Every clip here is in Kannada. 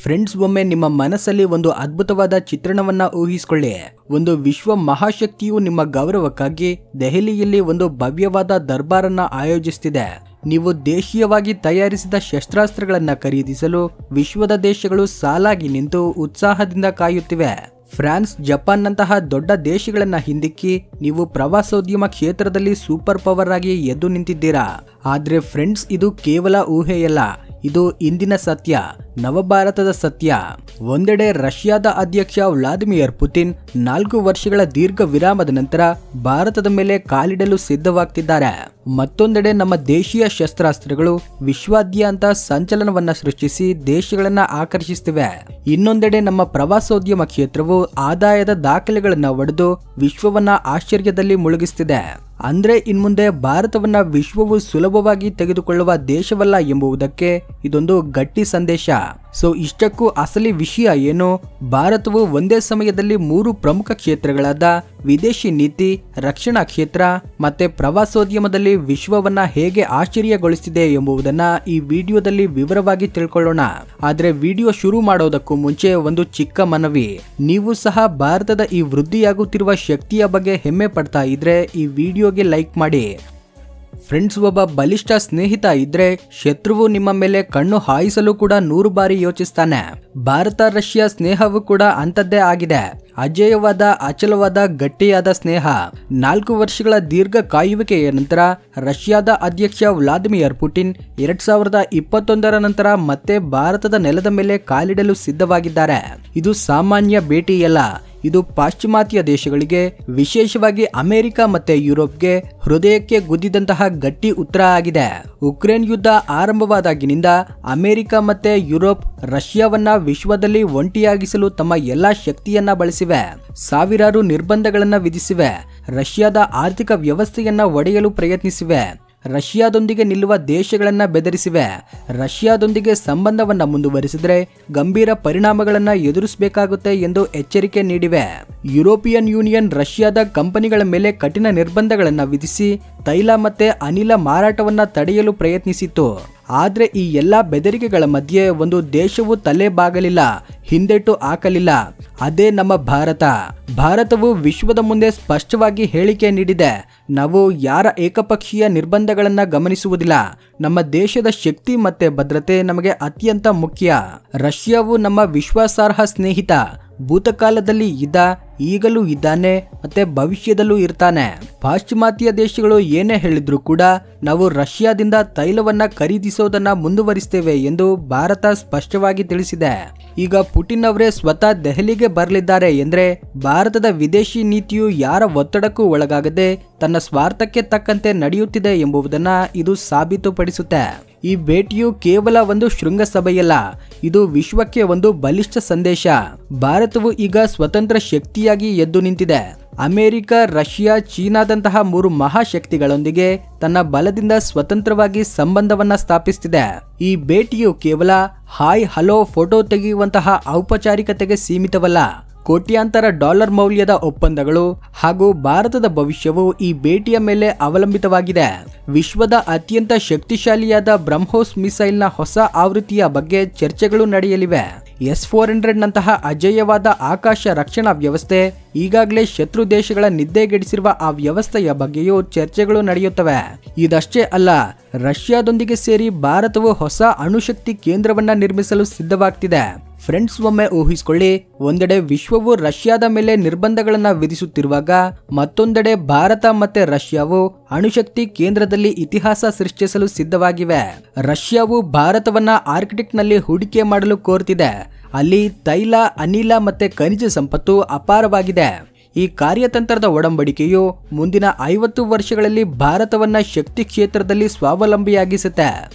ಫ್ರೆಂಡ್ಸ್, ಒಮ್ಮೆ ನಿಮ್ಮ ಮನಸ್ಸಲ್ಲಿ ಒಂದು ಅದ್ಭುತವಾದ ಚಿತ್ರಣವನ್ನ ಊಹಿಸಿಕೊಳ್ಳಿ. ಒಂದು ವಿಶ್ವ ಮಹಾಶಕ್ತಿಯು ನಿಮ್ಮ ಗೌರವಕ್ಕಾಗಿ ದೆಹಲಿಯಲ್ಲಿ ಒಂದು ಭವ್ಯವಾದ ದರ್ಬಾರನ್ನ ಆಯೋಜಿಸುತ್ತಿದೆ. ನೀವು ದೇಶೀಯವಾಗಿ ತಯಾರಿಸಿದ ಶಸ್ತ್ರಾಸ್ತ್ರಗಳನ್ನ ಖರೀದಿಸಲು ವಿಶ್ವದ ದೇಶಗಳು ಸಾಲಾಗಿ ನಿಂತು ಉತ್ಸಾಹದಿಂದ ಕಾಯುತ್ತಿವೆ. ಫ್ರಾನ್ಸ್, ಜಪಾನ್ ನಂತಹ ದೊಡ್ಡ ದೇಶಗಳನ್ನ ಹಿಂದಿಕ್ಕಿ ನೀವು ಪ್ರವಾಸೋದ್ಯಮ ಕ್ಷೇತ್ರದಲ್ಲಿ ಸೂಪರ್ ಪವರ್ ಆಗಿ ಎದ್ದು ನಿಂತಿದ್ದೀರಾ. ಆದ್ರೆ ಫ್ರೆಂಡ್ಸ್, ಇದು ಕೇವಲ ಊಹೆಯಲ್ಲ, ಇದು ಇಂದಿನ ಸತ್ಯ, ನವಭಾರತದ ಸತ್ಯ. ಒಂದೆಡೆ ರಷ್ಯಾದ ಅಧ್ಯಕ್ಷ ವ್ಲಾದಿಮಿರ್ ಪುಟಿನ್ 4 ವರ್ಷಗಳ ದೀರ್ಘ ವಿರಾಮದ ನಂತರ ಭಾರತದ ಮೇಲೆ ಕಾಲಿಡಲು ಸಿದ್ಧವಾಗ್ತಿದ್ದಾರೆ. ಮತ್ತೊಂದೆಡೆ ನಮ್ಮ ದೇಶೀಯ ಶಸ್ತ್ರಾಸ್ತ್ರಗಳು ವಿಶ್ವಾದ್ಯಂತ ಸಂಚಲನವನ್ನ ಸೃಷ್ಟಿಸಿ ದೇಶಗಳನ್ನ ಆಕರ್ಷಿಸುತ್ತಿವೆ. ಇನ್ನೊಂದೆಡೆ ನಮ್ಮ ಪ್ರವಾಸೋದ್ಯಮ ಕ್ಷೇತ್ರವು ಆದಾಯದ ದಾಖಲೆಗಳನ್ನ ಒಡೆದು ವಿಶ್ವವನ್ನ ಆಶ್ಚರ್ಯದಲ್ಲಿ ಮುಳುಗಿಸುತ್ತಿದೆ. ಅಂದ್ರೆ ಇನ್ಮುಂದೆ ಭಾರತವನ್ನ ವಿಶ್ವವು ಸುಲಭವಾಗಿ ತೆಗೆದುಕೊಳ್ಳುವ ದೇಶವಲ್ಲ ಎಂಬುದಕ್ಕೆ ಇದೊಂದು ಗಟ್ಟಿ ಸಂದೇಶ. ಸೊ ಇಷ್ಟಕ್ಕೂ ಅಸಲಿ ವಿಷಯ ಏನು? ಭಾರತವು ಒಂದೇ ಸಮಯದಲ್ಲಿ 3 ಪ್ರಮುಖ ಕ್ಷೇತ್ರಗಳಾದ ವಿದೇಶಿ ನೀತಿ, ರಕ್ಷಣಾ ಕ್ಷೇತ್ರ ಮತ್ತೆ ಪ್ರವಾಸೋದ್ಯಮದಲ್ಲಿ ವಿಶ್ವವನ್ನ ಹೇಗೆ ಆಶ್ಚರ್ಯಗೊಳಿಸಿದೆ ಎಂಬುದನ್ನ ಈ ವಿಡಿಯೋದಲ್ಲಿ ವಿವರವಾಗಿ ತಿಳ್ಕೊಳ್ಳೋಣ. ಆದ್ರೆ ವಿಡಿಯೋ ಶುರು ಮಾಡೋದಕ್ಕೂ ಮುಂಚೆ ಒಂದು ಚಿಕ್ಕ ಮನವಿ. ನೀವು ಸಹ ಭಾರತದ ಈ ವೃದ್ಧಿಯಾಗುತ್ತಿರುವ ಶಕ್ತಿಯ ಬಗ್ಗೆ ಹೆಮ್ಮೆ ಪಡ್ತಾ ಇದ್ರೆ ಈ ವಿಡಿಯೋಗೆ ಲೈಕ್ ಮಾಡಿ. ಫ್ರೆಂಡ್ಸ್, ಒಬ್ಬ ಬಲಿಷ್ಠ ಸ್ನೇಹಿತ ಇದ್ರೆ ಶತ್ರುವು ನಿಮ್ಮ ಮೇಲೆ ಕಣ್ಣು ಹಾಯಿಸಲು ಕೂಡ 100 ಬಾರಿ ಯೋಚಿಸ್ತಾನೆ. ಭಾರತ ರಷ್ಯಾ ಸ್ನೇಹವು ಕೂಡ ಅಂತದ್ದೇ ಆಗಿದೆ. ಅಜೇಯವಾದ, ಅಚಲವಾದ, ಗಟ್ಟಿಯಾದ ಸ್ನೇಹ. 4 ವರ್ಷಗಳ ದೀರ್ಘ ಕಾಯುವಿಕೆಯ ನಂತರ ರಷ್ಯಾದ ಅಧ್ಯಕ್ಷ ವ್ಲಾದಿಮಿರ್ ಪುಟಿನ್ 2021ರ ನಂತರ ಮತ್ತೆ ಭಾರತದ ನೆಲದ ಮೇಲೆ ಕಾಲಿಡಲು ಸಿದ್ಧವಾಗಿದ್ದಾರೆ. ಇದು ಸಾಮಾನ್ಯ ಭೇಟಿಯಲ್ಲ, ಇದು ಪಾಶ್ಚಿಮಾತ್ಯ ದೇಶಗಳಿಗೆ, ವಿಶೇಷವಾಗಿ ಅಮೆರಿಕ ಮತ್ತೆ ಯುರೋಪ್ಗೆ ಹೃದಯಕ್ಕೆ ಗುದ್ದಿದಂತಹ ಗಟ್ಟಿ ಉತ್ತರ ಆಗಿದೆ. ಉಕ್ರೇನ್ ಯುದ್ಧ ಆರಂಭವಾದಾಗಿನಿಂದ ಅಮೆರಿಕ ಮತ್ತೆ ಯುರೋಪ್ ರಷ್ಯಾವನ್ನ ವಿಶ್ವದಲ್ಲಿ ಒಂಟಿಯಾಗಿಸಲು ತಮ್ಮ ಎಲ್ಲಾ ಶಕ್ತಿಯನ್ನ ಬಳಸಿವೆ. ಸಾವಿರಾರು ನಿರ್ಬಂಧಗಳನ್ನ ವಿಧಿಸಿವೆ. ರಷ್ಯಾದ ಆರ್ಥಿಕ ವ್ಯವಸ್ಥೆಯನ್ನ ಒಡೆಯಲು ಪ್ರಯತ್ನಿಸಿವೆ. ರಷ್ಯಾದೊಂದಿಗೆ ನಿಲ್ಲುವ ದೇಶಗಳನ್ನ ಬೆದರಿಸಿವೆ. ರಷ್ಯಾದೊಂದಿಗೆ ಸಂಬಂಧವನ್ನ ಮುಂದುವರಿಸಿದ್ರೆ ಗಂಭೀರ ಪರಿಣಾಮಗಳನ್ನ ಎದುರಿಸಬೇಕಾಗುತ್ತೆ ಎಂದು ಎಚ್ಚರಿಕೆ ನೀಡಿವೆ. ಯುರೋಪಿಯನ್ ಯೂನಿಯನ್ ರಷ್ಯಾದ ಕಂಪನಿಗಳ ಮೇಲೆ ಕಠಿಣ ನಿರ್ಬಂಧಗಳನ್ನ ವಿಧಿಸಿ ತೈಲ ಮತ್ತೆ ಅನಿಲ ಮಾರಾಟವನ್ನ ತಡೆಯಲು ಪ್ರಯತ್ನಿಸಿತ್ತು. ಆದ್ರೆ ಈ ಎಲ್ಲಾ ಬೆದರಿಕೆಗಳ ಮಧ್ಯೆ ಒಂದು ದೇಶವು ತಲೆ ಬಾಗಲಿಲ್ಲ, ಹಿಂದೆಟು ಹಾಕಲಿಲ್ಲ. ಅದೇ ನಮ್ಮ ಭಾರತ. ಭಾರತವು ವಿಶ್ವದ ಮುಂದೆ ಸ್ಪಷ್ಟವಾಗಿ ಹೇಳಿಕೆ ನೀಡಿದೆ, ನಾವು ಯಾರ ಏಕಪಕ್ಷೀಯ ನಿರ್ಬಂಧಗಳನ್ನ ಗಮನಿಸುವುದಿಲ್ಲ. ನಮ್ಮ ದೇಶದ ಶಕ್ತಿ ಮತ್ತೆ ಭದ್ರತೆ ನಮಗೆ ಅತ್ಯಂತ ಮುಖ್ಯ. ರಷ್ಯಾವು ನಮ್ಮ ವಿಶ್ವಾಸಾರ್ಹ ಸ್ನೇಹಿತ. ಭೂತಕಾಲದಲ್ಲಿ ಇದ್ದ, ಈಗಲೂ ಇದ್ದಾನೆ ಮತ್ತೆ ಭವಿಷ್ಯದಲ್ಲೂ ಇರ್ತಾನೆ. ಪಾಶ್ಚಿಮಾತ್ಯ ದೇಶಗಳು ಏನೇ ಹೇಳಿದ್ರು ಕೂಡ ನಾವು ರಷ್ಯಾದಿಂದ ತೈಲವನ್ನ ಖರೀದಿಸೋದನ್ನ ಮುಂದುವರಿಸ್ತೇವೆ ಎಂದು ಭಾರತ ಸ್ಪಷ್ಟವಾಗಿ ತಿಳಿಸಿದೆ. ಈಗ ಪುಟಿನ್ ಅವರೇ ಸ್ವತಃ ದೆಹಲಿಗೆ ಬರಲಿದ್ದಾರೆ ಎಂದ್ರೆ ಭಾರತದ ವಿದೇಶಿ ನೀತಿಯು ಯಾರ ಒತ್ತಡಕ್ಕೂ ಒಳಗಾಗದೆ ತನ್ನ ಸ್ವಾರ್ಥಕ್ಕೆ ತಕ್ಕಂತೆ ನಡೆಯುತ್ತಿದೆ ಎಂಬುದನ್ನ ಇದು ಸಾಬೀತುಪಡಿಸುತ್ತೆ. ಈ ಭೇಟಿಯು ಕೇವಲ ಒಂದು ಶೃಂಗಸಭೆಯಲ್ಲ, ಇದು ವಿಶ್ವಕ್ಕೆ ಒಂದು ಬಲಿಷ್ಠ ಸಂದೇಶ. ಭಾರತವು ಈಗ ಸ್ವತಂತ್ರ ಶಕ್ತಿಯಾಗಿ ಎದ್ದು ನಿಂತಿದೆ. ಅಮೆರಿಕ, ರಷ್ಯಾ, ಚೀನಾದಂತಹ 3 ಮಹಾಶಕ್ತಿಗಳೊಂದಿಗೆ ತನ್ನ ಬಲದಿಂದ ಸ್ವತಂತ್ರವಾಗಿ ಸಂಬಂಧವನ್ನ ಸ್ಥಾಪಿಸುತ್ತಿದೆ. ಈ ಭೇಟಿಯು ಕೇವಲ ಹಾಯ್ ಹಲೋ ಫೋಟೋ ತೆಗೆಯುವಂತಹ ಔಪಚಾರಿಕತೆಗೆ ಸೀಮಿತವಲ್ಲ. ಕೋಟ್ಯಾಂತರ ಡಾಲರ್ ಮೌಲ್ಯದ ಒಪ್ಪಂದಗಳು ಹಾಗೂ ಭಾರತದ ಭವಿಷ್ಯವು ಈ ಭೇಟಿಯ ಮೇಲೆ ಅವಲಂಬಿತವಾಗಿದೆ. ವಿಶ್ವದ ಅತ್ಯಂತ ಶಕ್ತಿಶಾಲಿಯಾದ ಬ್ರಹ್ಮೋಸ್ ಮಿಸೈಲ್ನ ಹೊಸ ಆವೃತ್ತಿಯ ಬಗ್ಗೆ ಚರ್ಚೆಗಳು ನಡೆಯಲಿವೆ. S-400 ನಂತಹ ಅಜೇಯವಾದ ಆಕಾಶ ರಕ್ಷಣಾ ವ್ಯವಸ್ಥೆ, ಈಗಾಗಲೇ ಶತ್ರು ದೇಶಗಳ ನಿದ್ದೆಗೆಡಿಸಿರುವ ಆ ವ್ಯವಸ್ಥೆಯ ಬಗ್ಗೆಯೂ ಚರ್ಚೆಗಳು ನಡೆಯುತ್ತವೆ. ಇದಷ್ಟೇ ಅಲ್ಲ, ರಷ್ಯಾದೊಂದಿಗೆ ಸೇರಿ ಭಾರತವು ಹೊಸ ಅಣುಶಕ್ತಿ ಕೇಂದ್ರವನ್ನ ನಿರ್ಮಿಸಲು ಸಿದ್ಧವಾಗ್ತಿದೆ. ಫ್ರೆಂಡ್ಸ್, ಒಮ್ಮೆ ಊಹಿಸಿಕೊಳ್ಳಿ, ಒಂದೆಡೆ ವಿಶ್ವವು ರಷ್ಯಾದ ಮೇಲೆ ನಿರ್ಬಂಧಗಳನ್ನ ವಿಧಿಸುತ್ತಿರುವಾಗ ಮತ್ತೊಂದೆಡೆ ಭಾರತ ಮತ್ತೆ ರಷ್ಯಾವು ಅಣುಶಕ್ತಿ ಕೇಂದ್ರದಲ್ಲಿ ಇತಿಹಾಸ ಸೃಷ್ಟಿಸಲು ಸಿದ್ಧವಾಗಿವೆ. ರಷ್ಯಾವು ಭಾರತವನ್ನ ಆರ್ಕ್ಟಿಕ್ನಲ್ಲಿ ಹೂಡಿಕೆ ಮಾಡಲು ಕೋರ್ತಿದೆ. ಅಲ್ಲಿ ತೈಲ, ಅನಿಲ ಮತ್ತೆ ಖನಿಜ ಸಂಪತ್ತು ಅಪಾರವಾಗಿದೆ. ಈ ಕಾರ್ಯತಂತ್ರದ ಒಡಂಬಡಿಕೆಯು ಮುಂದಿನ 50 ವರ್ಷಗಳಲ್ಲಿ ಭಾರತವನ್ನ ಶಕ್ತಿ ಕ್ಷೇತ್ರದಲ್ಲಿ ಸ್ವಾವಲಂಬಿಯಾಗಿಸುತ್ತೆ.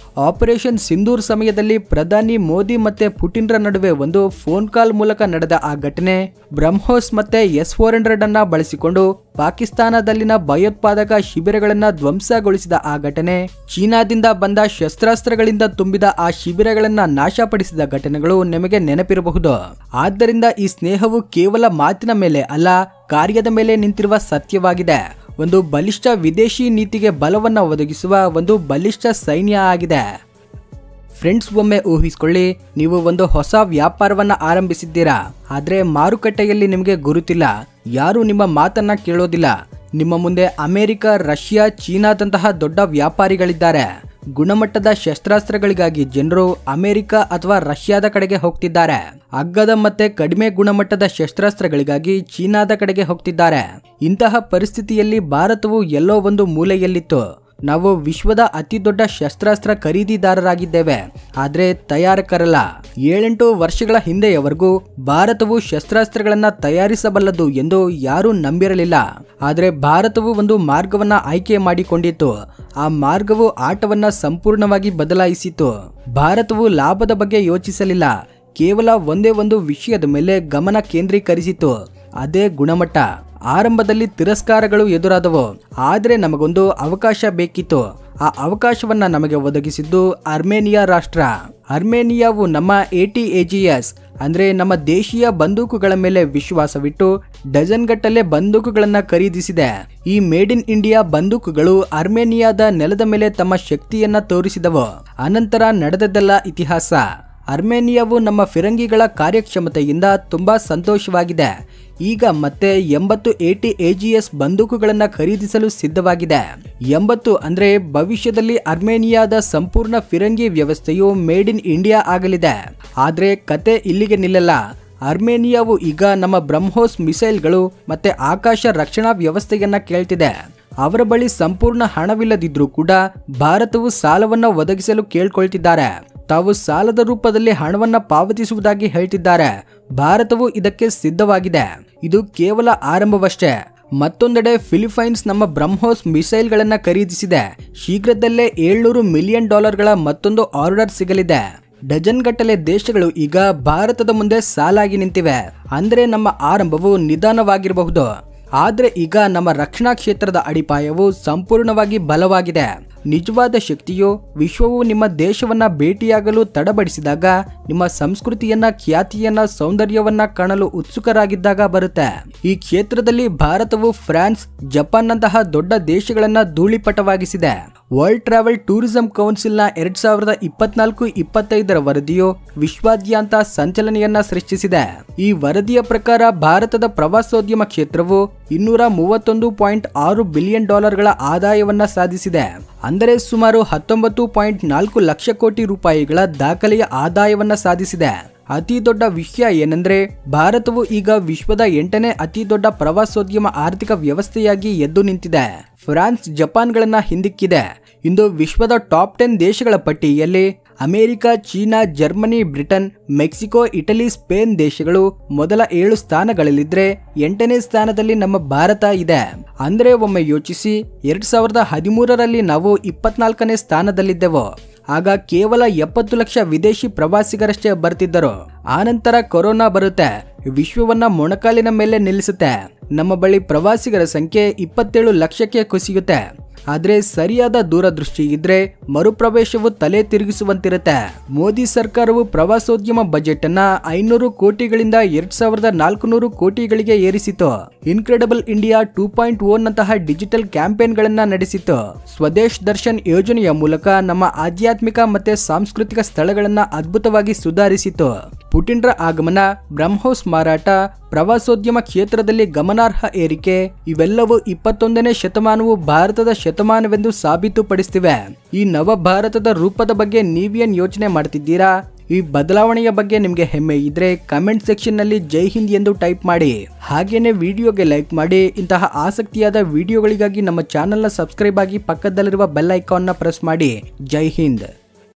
ಆಪರೇಷನ್ ಸಿಂಧೂರ್ ಸಮಯದಲ್ಲಿ ಪ್ರಧಾನಿ ಮೋದಿ ಮತ್ತೆ ಪುಟಿನ್ರ ನಡುವೆ ಒಂದು ಫೋನ್ ಕಾಲ್ ಮೂಲಕ ನಡೆದ ಆ ಘಟನೆ, ಬ್ರಹ್ಮೋಸ್ ಮತ್ತೆ S-400 ಅನ್ನ ಬಳಸಿಕೊಂಡು ಪಾಕಿಸ್ತಾನದಲ್ಲಿನ ಭಯೋತ್ಪಾದಕ ಶಿಬಿರಗಳನ್ನ ಧ್ವಂಸಗೊಳಿಸಿದ ಆ ಘಟನೆ, ಚೀನಾದಿಂದ ಬಂದ ಶಸ್ತ್ರಾಸ್ತ್ರಗಳಿಂದ ತುಂಬಿದ ಆ ಶಿಬಿರಗಳನ್ನ ನಾಶಪಡಿಸಿದ ಘಟನೆಗಳು ನಿಮಗೆ ನೆನಪಿರಬಹುದು. ಆದ್ದರಿಂದ ಈ ಸ್ನೇಹವು ಕೇವಲ ಮಾತಿನ ಮೇಲೆ ಅಲ್ಲ, ಕಾರ್ಯದ ಮೇಲೆ ನಿಂತಿರುವ ಸತ್ಯವಾಗಿದೆ. ಒಂದು ಬಲಿಷ್ಠ ವಿದೇಶಿ ನೀತಿಗೆ ಬಲವನ್ನು ಒದಗಿಸುವ ಒಂದು ಬಲಿಷ್ಠ ಸೈನ್ಯ ಆಗಿದೆ. ಫ್ರೆಂಡ್ಸ್, ಒಮ್ಮೆ ಊಹಿಸ್ಕೊಳ್ಳಿ, ನೀವು ಒಂದು ಹೊಸ ವ್ಯಾಪಾರವನ್ನ ಆರಂಭಿಸಿದ್ದೀರಾ. ಆದ್ರೆ ಮಾರುಕಟ್ಟೆಯಲ್ಲಿ ನಿಮಗೆ ಗುರುತಿಲ್ಲ, ಯಾರು ನಿಮ್ಮ ಮಾತನ್ನ ಕೇಳೋದಿಲ್ಲ. ನಿಮ್ಮ ಮುಂದೆ ಅಮೆರಿಕ, ರಷ್ಯಾ, ಚೀನಾದಂತಹ ದೊಡ್ಡ ವ್ಯಾಪಾರಿಗಳಿದ್ದಾರೆ. ಗುಣಮಟ್ಟದ ಶಸ್ತ್ರಾಸ್ತ್ರಗಳಿಗಾಗಿ ಜನರು ಅಮೆರಿಕ ಅಥವಾ ರಷ್ಯಾದ ಕಡೆಗೆ ಹೋಗ್ತಿದ್ದಾರೆ. ಅಗ್ಗದ ಮತ್ತೆ ಕಡಿಮೆ ಗುಣಮಟ್ಟದ ಶಸ್ತ್ರಾಸ್ತ್ರಗಳಿಗಾಗಿ ಚೀನಾದ ಕಡೆಗೆ ಹೋಗ್ತಿದ್ದಾರೆ. ಇಂತಹ ಪರಿಸ್ಥಿತಿಯಲ್ಲಿ ಭಾರತವು ಎಲ್ಲೋ ಒಂದು ಮೂಲೆಯಲ್ಲಿತ್ತು. ನಾವು ವಿಶ್ವದ ಅತಿ ದೊಡ್ಡ ಶಸ್ತ್ರಾಸ್ತ್ರ ಖರೀದಿದಾರರಾಗಿದ್ದೇವೆ, ಆದ್ರೆ ತಯಾರಕರಲ್ಲ. 7-8 ವರ್ಷಗಳ ಹಿಂದೆಯವರೆಗೂ ಭಾರತವು ಶಸ್ತ್ರಾಸ್ತ್ರಗಳನ್ನ ತಯಾರಿಸಬಲ್ಲದು ಎಂದು ಯಾರೂ ನಂಬಿರಲಿಲ್ಲ. ಆದ್ರೆ ಭಾರತವು ಒಂದು ಮಾರ್ಗವನ್ನ ಆಯ್ಕೆ ಮಾಡಿಕೊಂಡಿತ್ತು. ಆ ಮಾರ್ಗವು ಆಟವನ್ನ ಸಂಪೂರ್ಣವಾಗಿ ಬದಲಾಯಿಸಿತು. ಭಾರತವು ಲಾಭದ ಬಗ್ಗೆ ಯೋಚಿಸಲಿಲ್ಲ, ಕೇವಲ ಒಂದೇ ಒಂದು ವಿಷಯದ ಮೇಲೆ ಗಮನ ಕೇಂದ್ರೀಕರಿಸಿತು, ಅದೇ ಗುಣಮಟ್ಟ. ಆರಂಭದಲ್ಲಿ ತಿರಸ್ಕಾರಗಳು ಎದುರಾದವು, ಆದ್ರೆ ನಮಗೊಂದು ಅವಕಾಶ ಬೇಕಿತ್ತು. ಆ ಅವಕಾಶವನ್ನ ನಮಗೆ ಒದಗಿಸಿದ್ದು ಅರ್ಮೇನಿಯಾ ರಾಷ್ಟ್ರ. ಅರ್ಮೇನಿಯಾವು ನಮ್ಮ ATAGS ಅಂದ್ರೆ ನಮ್ಮ ದೇಶೀಯ ಬಂದೂಕುಗಳ ಮೇಲೆ ವಿಶ್ವಾಸವಿಟ್ಟು ಡಜನ್ ಗಟ್ಟಲೆ ಬಂದೂಕುಗಳನ್ನ ಖರೀದಿಸಿದೆ. ಈ ಮೇಡ್ ಇನ್ ಇಂಡಿಯಾ ಬಂದೂಕುಗಳು ಅರ್ಮೇನಿಯಾದ ನೆಲದ ಮೇಲೆ ತಮ್ಮ ಶಕ್ತಿಯನ್ನ ತೋರಿಸಿದವು. ಅನಂತರ ನಡೆದದ್ದೆಲ್ಲ ಇತಿಹಾಸ. ಅರ್ಮೇನಿಯಾವು ನಮ್ಮ ಫಿರಂಗಿಗಳ ಕಾರ್ಯಕ್ಷಮತೆಯಿಂದ ತುಂಬಾ ಸಂತೋಷವಾಗಿದೆ. ಈಗ ಮತ್ತೆ 80 ATAGS ಬಂದೂಕುಗಳನ್ನು ಖರೀದಿಸಲು ಸಿದ್ಧವಾಗಿದೆ. 80 ಅಂದ್ರೆ ಭವಿಷ್ಯದಲ್ಲಿ ಅರ್ಮೇನಿಯಾದ ಸಂಪೂರ್ಣ ಫಿರಂಗಿ ವ್ಯವಸ್ಥೆಯು ಮೇಡ್ ಇನ್ ಇಂಡಿಯಾ ಆಗಲಿದೆ. ಆದ್ರೆ ಕತೆ ಇಲ್ಲಿಗೆ ನಿಲ್ಲಲ್ಲ. ಅರ್ಮೇನಿಯಾವು ಈಗ ನಮ್ಮ ಬ್ರಹ್ಮೋಸ್ ಮಿಸೈಲ್ಗಳು ಮತ್ತೆ ಆಕಾಶ ರಕ್ಷಣಾ ವ್ಯವಸ್ಥೆಯನ್ನ ಕೇಳ್ತಿದೆ. ಅವರ ಬಳಿ ಸಂಪೂರ್ಣ ಹಣವಿಲ್ಲದಿದ್ರೂ ಕೂಡ ಭಾರತವು ಸಾಲವನ್ನ ಒದಗಿಸಲು ಕೇಳ್ಕೊಳ್ತಿದ್ದಾರೆ. ತಾವು ಸಾಲದ ರೂಪದಲ್ಲಿ ಹಣವನ್ನ ಪಾವತಿಸುವುದಾಗಿ ಹೇಳ್ತಿದ್ದಾರೆ. ಭಾರತವು ಇದಕ್ಕೆ ಸಿದ್ಧವಾಗಿದೆ. ಇದು ಕೇವಲ ಆರಂಭವಷ್ಟೇ. ಮತ್ತೊಂದೆಡೆ ಫಿಲಿಪೈನ್ಸ್ ನಮ್ಮ ಬ್ರಹ್ಮೋಸ್ ಮಿಸೈಲ್ಗಳನ್ನ ಖರೀದಿಸಿದೆ. ಶೀಘ್ರದಲ್ಲೇ $700 ಮಿಲಿಯನ್ ಮತ್ತೊಂದು ಆರ್ಡರ್ ಸಿಗಲಿದೆ. ಡಜನ್ ಗಟ್ಟಲೆ ದೇಶಗಳು ಈಗ ಭಾರತದ ಮುಂದೆ ಸಾಲಾಗಿ ನಿಂತಿವೆ. ಅಂದ್ರೆ ನಮ್ಮ ಆರಂಭವು ನಿಧಾನವಾಗಿರಬಹುದು, ಆದ್ರೆ ಈಗ ನಮ್ಮ ರಕ್ಷಣಾ ಕ್ಷೇತ್ರದ ಅಡಿಪಾಯವು ಸಂಪೂರ್ಣವಾಗಿ ಬಲವಾಗಿದೆ. ನಿಜವಾದ ಶಕ್ತಿಯು ವಿಶ್ವವು ನಿಮ್ಮ ದೇಶವನ್ನ ಭೇಟಿಯಾಗಲು ತಡಬಡಿಸಿದಾಗ, ನಿಮ್ಮ ಸಂಸ್ಕೃತಿಯನ್ನ, ಖ್ಯಾತಿಯನ್ನ, ಸೌಂದರ್ಯವನ್ನ ಕಾಣಲು ಉತ್ಸುಕರಾಗಿದ್ದಾಗ ಬರುತ್ತೆ. ಈ ಕ್ಷೇತ್ರದಲ್ಲಿ ಭಾರತವು ಫ್ರಾನ್ಸ್, ಜಪಾನ್ನಂತಹ ದೊಡ್ಡ ದೇಶಗಳನ್ನ ಧೂಳಿಪಟವಾಗಿಸಿದೆ. ವರ್ಲ್ಡ್ ಟ್ರಾವೆಲ್ ಟೂರಿಸಂ ಕೌನ್ಸಿಲ್ನ 2024-25 ವರದಿಯು ವಿಶ್ವಾದ್ಯಂತ ಸಂಚಲನೆಯನ್ನ ಸೃಷ್ಟಿಸಿದೆ. ಈ ವರದಿಯ ಪ್ರಕಾರ ಭಾರತದ ಪ್ರವಾಸೋದ್ಯಮ ಕ್ಷೇತ್ರವು $231.6 ಬಿಲಿಯನ್ ಆದಾಯವನ್ನ ಸಾಧಿಸಿದೆ. ಅಂದರೆ ಸುಮಾರು 19.4 ಲಕ್ಷ ಕೋಟಿ ರೂಪಾಯಿಗಳ ದಾಖಲೆಯ ಆದಾಯವನ್ನ ಸಾಧಿಸಿದೆ. ಅತಿ ದೊಡ್ಡ ವಿಷಯ ಏನೆಂದ್ರೆ, ಭಾರತವು ಈಗ ವಿಶ್ವದ 8ನೇ ಅತಿ ದೊಡ್ಡ ಪ್ರವಾಸೋದ್ಯಮ ಆರ್ಥಿಕ ವ್ಯವಸ್ಥೆಯಾಗಿ ಎದ್ದು ನಿಂತಿದೆ. ಫ್ರಾನ್ಸ್, ಜಪಾನ್ಗಳನ್ನ ಹಿಂದಿಕ್ಕಿದೆ. ಇಂದು ವಿಶ್ವದ ಟಾಪ್ 10 ದೇಶಗಳ ಪಟ್ಟಿಯಲ್ಲಿ America, China, Germany, Britain, Mexico, Italy, Spain ದೇಶಗಳು ಮೊದಲ 7 ಸ್ಥಾನಗಳಲ್ಲಿದ್ರೆ 8ನೇ ಸ್ಥಾನದಲ್ಲಿ ನಮ್ಮ ಭಾರತ ಇದೆ. ಅಂದ್ರೆ ಒಮ್ಮೆ ಯೋಚಿಸಿ, 2013ರಲ್ಲಿ ನಾವು 24ನೇ ಸ್ಥಾನದಲ್ಲಿದ್ದೆವು. ಆಗ ಕೇವಲ 70 ಲಕ್ಷ ವಿದೇಶಿ ಪ್ರವಾಸಿಗರಷ್ಟೇ ಬರ್ತಿದ್ದರು. ಆನಂತರ ಕೊರೋನಾ ಬರುತ್ತೆ, ವಿಶ್ವವನ್ನ ಮೊಣಕಾಲಿನ ಮೇಲೆ ನಿಲ್ಲಿಸುತ್ತೆ. ನಮ್ಮ ಬಳಿ ಪ್ರವಾಸಿಗರ ಸಂಖ್ಯೆ 27 ಲಕ್ಷಕ್ಕೆ ಕುಸಿಯುತ್ತೆ. ಆದ್ರೆ ಸರಿಯಾದ ದೂರದೃಷ್ಟಿ ಇದ್ರೆ ಮರುಪ್ರವೇಶವು ತಲೆ ತಿರುಗಿಸುವಂತಿರುತ್ತೆ. ಮೋದಿ ಸರ್ಕಾರವು ಪ್ರವಾಸೋದ್ಯಮ ಬಜೆಟ್ ಅನ್ನ 500 ಕೋಟಿಗಳಿಂದ 2400 ಕೋಟಿಗಳಿಗೆ ಏರಿಸಿತು. ಇನ್ಕ್ರೆಡಿಬಲ್ ಇಂಡಿಯಾ 2.0 ನಂತಹ ಡಿಜಿಟಲ್ ಕ್ಯಾಂಪೇನ್ ಗಳನ್ನ ನಡೆಸಿತು. ಸ್ವದೇಶ್ ದರ್ಶನ್ ಯೋಜನೆಯ ಮೂಲಕ ನಮ್ಮ ಆಧ್ಯಾತ್ಮಿಕ ಮತ್ತೆ ಸಾಂಸ್ಕೃತಿಕ ಸ್ಥಳಗಳನ್ನ ಅದ್ಭುತವಾಗಿ ಸುಧಾರಿಸಿತು. ಪುಟಿನ್ರ ಆಗಮನ, ಬ್ರಹ್ಮೋಸ್ ಮಾರಾಟ, ಪ್ರವಾಸೋದ್ಯಮ ಕ್ಷೇತ್ರದಲ್ಲಿ ಗಮನಾರ್ಹ ಏರಿಕೆ ಇವೆಲ್ಲವೂ 21ನೇ ಶತಮಾನವು ಭಾರತದ ಶತಮಾನವೆಂದು ಸಾಬೀತುಪಡಿಸುತ್ತಿವೆ. ಈ ನವ ಭಾರತದ ರೂಪದ ಬಗ್ಗೆ ನೀವೇನ್ ಯೋಚನೆ ಮಾಡ್ತಿದ್ದೀರಾ? ಈ ಬದಲಾವಣೆಯ ಬಗ್ಗೆ ನಿಮಗೆ ಹೆಮ್ಮೆ ಇದ್ರೆ ಕಮೆಂಟ್ ಸೆಕ್ಷನ್ ನಲ್ಲಿ ಜೈ ಹಿಂದ್ ಎಂದು ಟೈಪ್ ಮಾಡಿ. ಹಾಗೇನೆ ವಿಡಿಯೋಗೆ ಲೈಕ್ ಮಾಡಿ. ಇಂತಹ ಆಸಕ್ತಿಯಾದ ವಿಡಿಯೋಗಳಿಗಾಗಿ ನಮ್ಮ ಚಾನೆಲ್ನ ಸಬ್ಸ್ಕ್ರೈಬ್ ಆಗಿ ಪಕ್ಕದಲ್ಲಿರುವ ಬೆಲ್ ಐಕಾನ್ನ ಪ್ರೆಸ್ ಮಾಡಿ. ಜೈ ಹಿಂದ್.